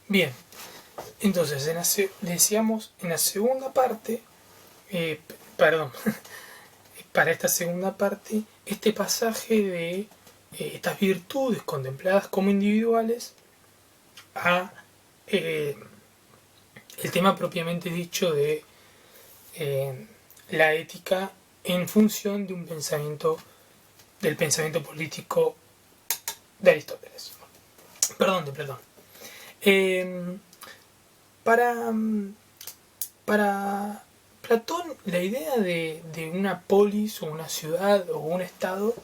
Bien, entonces decíamos en la segunda parte, perdón, para esta segunda parte, este pasaje de estas virtudes contempladas como individuales a el tema propiamente dicho de la ética en función de un pensamiento, del pensamiento político de Aristóteles. Perdón, de Platón. Para Platón, la idea de una polis o una ciudad o un estado,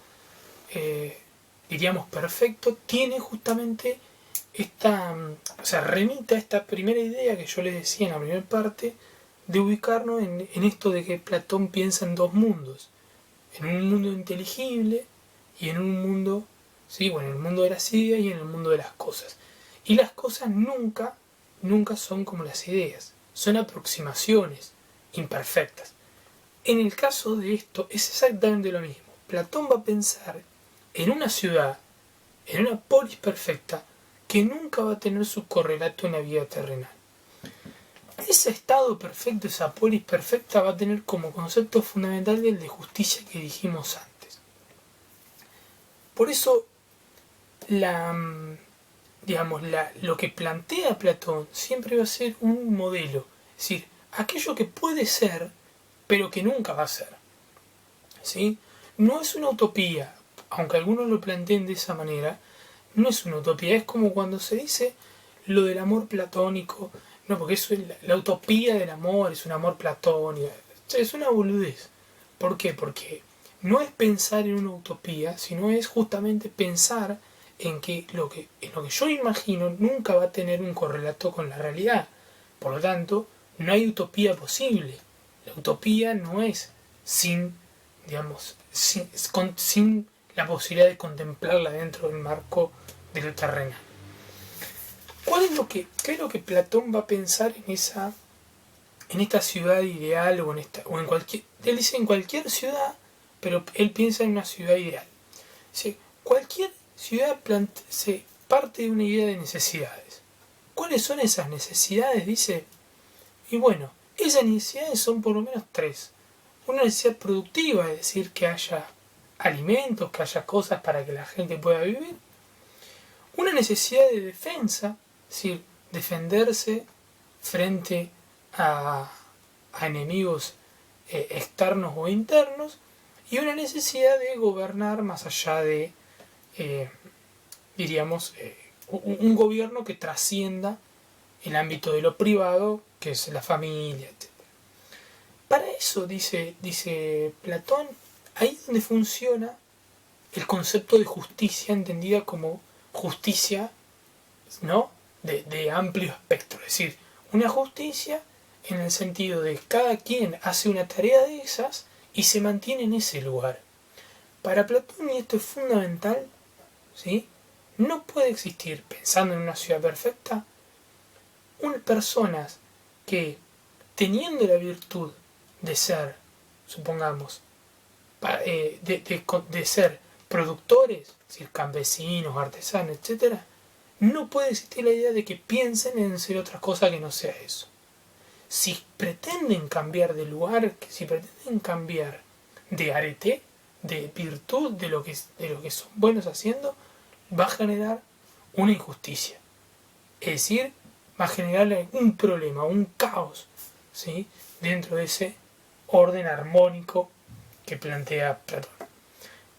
diríamos perfecto, tiene justamente esta, o sea, remite a esta primera idea que yo les decía en la primera parte, de ubicarnos en esto de que Platón piensa en dos mundos, en un mundo inteligible y en un mundo, sí, bueno, en el mundo de las ideas y en el mundo de las cosas. Y las cosas nunca son como las ideas, son aproximaciones imperfectas. En el caso de esto es exactamente lo mismo. Platón va a pensar en una ciudad, en una polis perfecta, que nunca va a tener su correlato en la vida terrenal. Ese estado perfecto, esa polis perfecta, va a tener como concepto fundamental el de justicia que dijimos antes. Por eso, lo que plantea Platón siempre va a ser un modelo, es decir, aquello que puede ser, pero que nunca va a ser. ¿Sí? No es una utopía, aunque algunos lo planteen de esa manera, no es una utopía, es como cuando se dice lo del amor platónico, no, porque eso es la utopía del amor, es un amor platónico, es una boludez. ¿Por qué? Porque no es pensar en una utopía, sino es justamente pensar en que en lo que yo imagino nunca va a tener un correlato con la realidad. Por lo tanto, no hay utopía posible. La utopía no es sin, digamos, sin la posibilidad de contemplarla dentro del marco de lo terrenal. ¿Qué es lo que Platón va a pensar en esta ciudad ideal o en cualquier, él dice en cualquier ciudad, pero él piensa en una ciudad ideal? ¿Sí? Cualquier ciudad se parte de una idea de necesidades. ¿Cuáles son esas necesidades? Dice, y bueno, esas necesidades son por lo menos tres. Una necesidad productiva, es decir, que haya alimentos, que haya cosas para que la gente pueda vivir. Una necesidad de defensa, es decir, defenderse frente a enemigos externos o internos. Y una necesidad de gobernar más allá de, diríamos, un gobierno que trascienda el ámbito de lo privado, que es la familia, etc. Para eso, dice Platón, ahí es donde funciona el concepto de justicia entendida como justicia, ¿no? de amplio espectro. Es decir, una justicia en el sentido de cada quien hace una tarea de esas y se mantiene en ese lugar. Para Platón, y esto es fundamental, ¿sí? No puede existir, pensando en una ciudad perfecta, unas personas que, teniendo la virtud de ser, supongamos, de ser productores, es decir, campesinos, artesanos, etc., no puede existir la idea de que piensen en ser otra cosa que no sea eso. Si pretenden cambiar de lugar, si pretenden cambiar de arete, de virtud, de lo que son buenos haciendo, va a generar una injusticia. Es decir, va a generar un problema, un caos, ¿sí? Dentro de ese orden armónico que plantea Platón.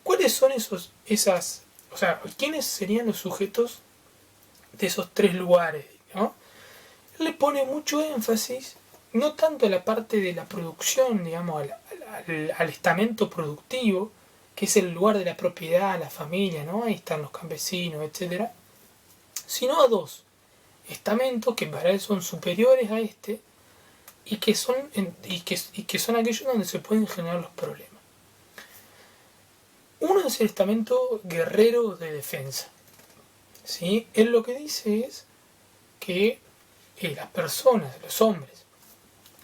¿Cuáles son quiénes serían los sujetos de esos tres lugares, ¿no? Él le pone mucho énfasis, no tanto a la parte de la producción, digamos, al estamento productivo, que es el lugar de la propiedad, la familia, ¿no? Ahí están los campesinos, etc., sino a dos estamentos que para él son superiores a este y que son aquellos donde se pueden generar los problemas. Uno es el estamento guerrero de defensa, ¿sí? Él lo que dice es que las personas, los hombres,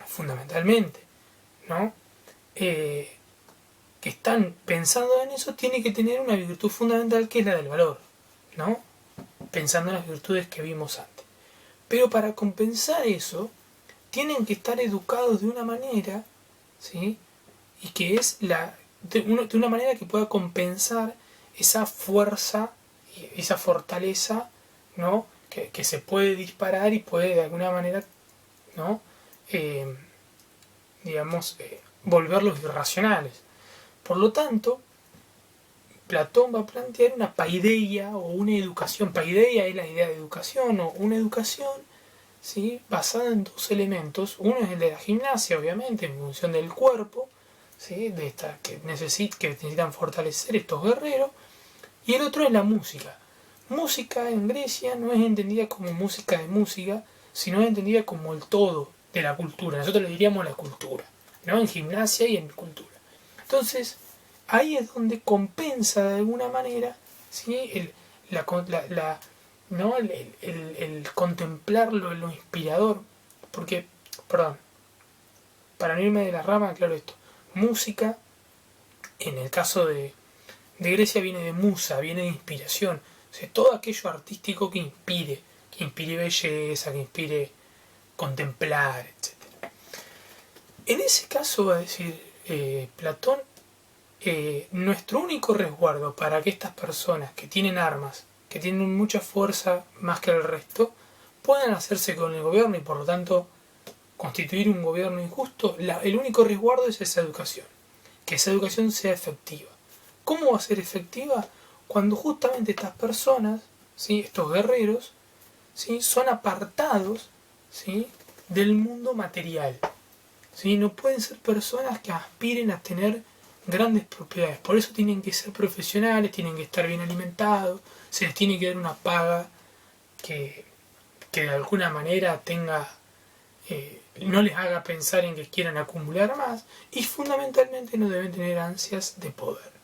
fundamentalmente, ¿no? Que están pensando en eso, tienen que tener una virtud fundamental que es la del valor, ¿no? Pensando en las virtudes que vimos antes. Pero para compensar eso, tienen que estar educados de una manera, ¿sí? Y que es de una manera que pueda compensar esa fuerza, esa fortaleza, ¿no? Que se puede disparar y puede de alguna manera, ¿no? Digamos, volverlos irracionales. Por lo tanto, Platón va a plantear una paideia o una educación. Paideia es la idea de educación o una educación, ¿sí? Basada en dos elementos. Uno es el de la gimnasia, obviamente, en función del cuerpo, ¿sí? Que necesitan fortalecer estos guerreros. Y el otro es la música. Música en Grecia no es entendida como música de música, sino es entendida como el todo de la cultura. Nosotros le diríamos la cultura, ¿no? En gimnasia y en cultura. Entonces, ahí es donde compensa de alguna manera, ¿sí? ¿No? El contemplarlo, lo inspirador. Porque, perdón, para no irme de la rama, claro esto. Música, en el caso de Grecia, viene de musa, viene de inspiración. O sea, todo aquello artístico que inspire belleza, que inspire contemplar, etc. En ese caso, va a decir Platón, nuestro único resguardo para que estas personas que tienen armas, que tienen mucha fuerza más que el resto, puedan hacerse con el gobierno y por lo tanto constituir un gobierno injusto, el único resguardo es esa educación, que esa educación sea efectiva. ¿Cómo va a ser efectiva? Cuando justamente estas personas, ¿sí? Estos guerreros, ¿sí? Son apartados, ¿sí? Del mundo material, ¿sí? No pueden ser personas que aspiren a tener grandes propiedades. Por eso tienen que ser profesionales, tienen que estar bien alimentados, se les tiene que dar una paga que de alguna manera no les haga pensar en que quieran acumular más, y fundamentalmente no deben tener ansias de poder.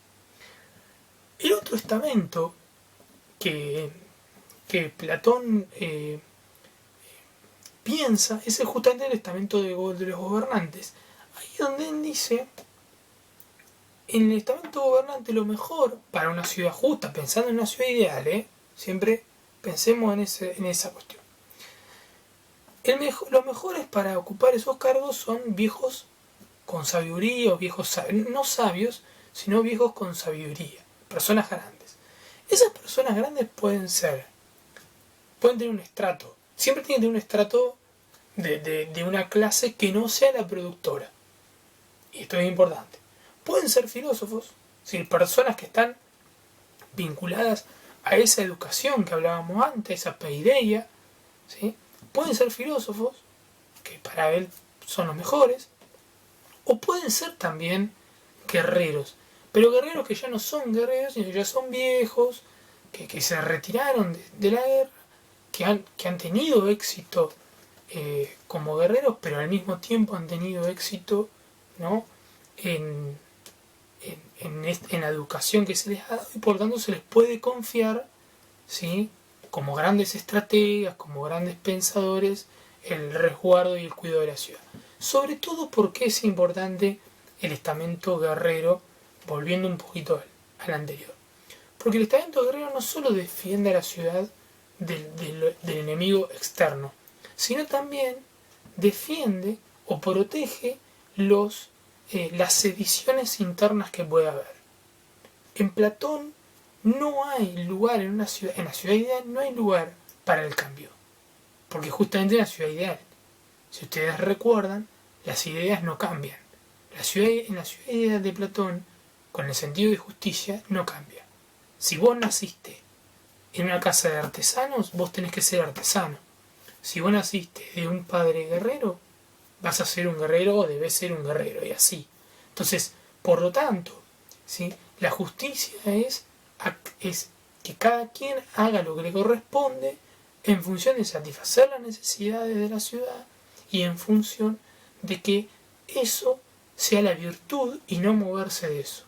El otro estamento que Platón piensa es justamente el estamento de los gobernantes. Ahí es donde él dice, en el estamento gobernante lo mejor para una ciudad justa, pensando en una ciudad ideal, siempre pensemos en esa cuestión. Los mejores para ocupar esos cargos son viejos con sabiduría, o viejos no sabios, sino viejos con sabiduría, personas grandes. Esas personas grandes pueden tener un estrato, siempre tienen que tener un estrato de una clase que no sea la productora. Y esto es importante. Pueden ser filósofos, personas que están vinculadas a esa educación que hablábamos antes, esa paideia, ¿sí? Pueden ser filósofos, que para él son los mejores, o pueden ser también guerreros, pero guerreros que ya no son guerreros, sino que ya son viejos, que se retiraron de la guerra, que han tenido éxito como guerreros, pero al mismo tiempo han tenido éxito, ¿no? en la educación que se les ha dado, y por lo tanto se les puede confiar, ¿sí? Como grandes estrategas, como grandes pensadores, el resguardo y el cuidado de la ciudad. Sobre todo porque es importante el estamento guerrero, volviendo un poquito al anterior. Porque el estamento guerrero no solo defiende a la ciudad del enemigo externo, sino también defiende o protege las sediciones internas que puede haber. En Platón no hay lugar en la ciudad ideal no hay lugar para el cambio, porque justamente en la ciudad ideal, si ustedes recuerdan, las ideas no cambian. En la ciudad ideal de Platón, con el sentido de justicia, no cambia. Si vos naciste en una casa de artesanos, vos tenés que ser artesano. Si vos naciste de un padre guerrero, vas a ser un guerrero o debes ser un guerrero, y así. Entonces, por lo tanto, ¿sí? La justicia es que cada quien haga lo que le corresponde en función de satisfacer las necesidades de la ciudad y en función de que eso sea la virtud y no moverse de eso.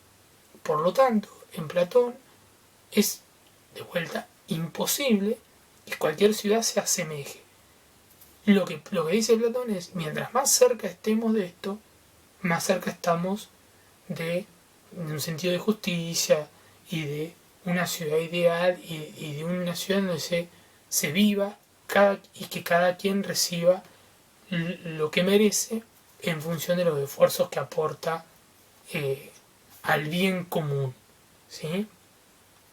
Por lo tanto, en Platón es, de vuelta, imposible que cualquier ciudad se asemeje. Lo que dice Platón es, mientras más cerca estemos de esto, más cerca estamos de un sentido de justicia y de una ciudad ideal y de una ciudad donde se viva que cada quien reciba lo que merece en función de los esfuerzos que aporta al bien común, ¿sí?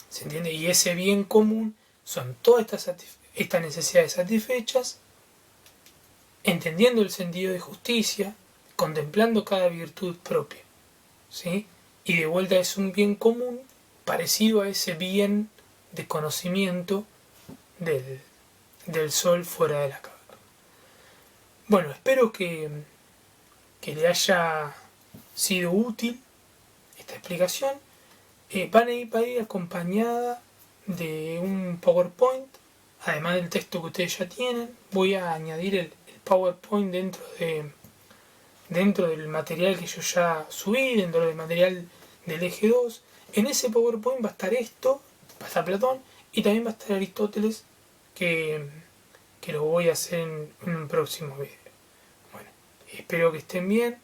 ¿Se entiende? Y ese bien común son todas estas necesidades satisfechas, entendiendo el sentido de justicia, contemplando cada virtud propia, ¿sí? Y de vuelta es un bien común parecido a ese bien de conocimiento del sol fuera de la caverna. Bueno, espero que le haya sido útil esta explicación. Va a ir acompañada de un PowerPoint, además del texto que ustedes ya tienen. Voy a añadir el PowerPoint dentro del material que yo ya subí, dentro del material del eje 2. En ese PowerPoint va a estar esto, va a estar Platón, y también va a estar Aristóteles, que lo voy a hacer en un próximo video. Bueno, espero que estén bien,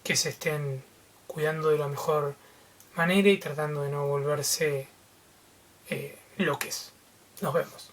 que se estén cuidando de la mejor manera y tratando de no volverse loques. Nos vemos.